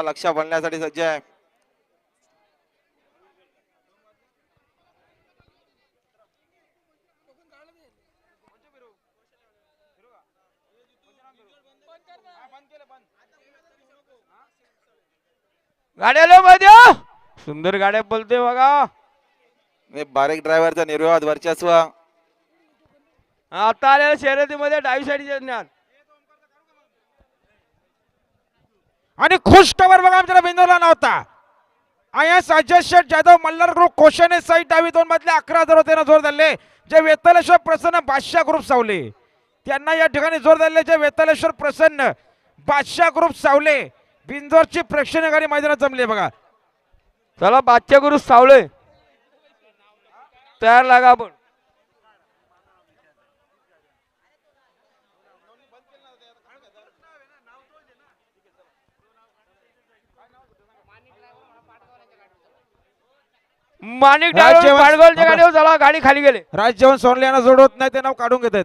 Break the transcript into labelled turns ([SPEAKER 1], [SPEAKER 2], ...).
[SPEAKER 1] लक्ष बोलण्यासाठी सज्ज आहे.
[SPEAKER 2] गाड्याला मध्ये सुंदर गाड्या बोलते बघा.
[SPEAKER 1] बारीक ड्रायव्हरचा निर्विवाद वर्चस्व.
[SPEAKER 2] आता आलेल्या शर्यतीमध्ये डावी साईडचे ज्ञान
[SPEAKER 3] आणि खुश कवर बघा आमच्याला बिंदूला नव्हता. आया साजेश शेठ जाधव मल्हार ग्रुप कोशाने साईड डावी 2 मधले 11,000 होते जोर धरले. जे वेतालेश्वर प्रसन्न बादशाह ग्रुप सावले त्यांना या ठिकाणी जोर धरले. जे वेतालेश्वर प्रसन्न बादशाह ग्रुप सावले बिंदोरची प्रेक्षणीय गाडी मैदानात जमली बघा.
[SPEAKER 2] चला बादशाह गुरु सावळे तयार लागा आपण. माणिक
[SPEAKER 3] राज जेवण-
[SPEAKER 2] पाडगोलच्या गाडीवर चला गाडी खाली गेले.
[SPEAKER 3] राज जेवण सोनले यांना जोडवत नाही ते नाव काढून घेतात.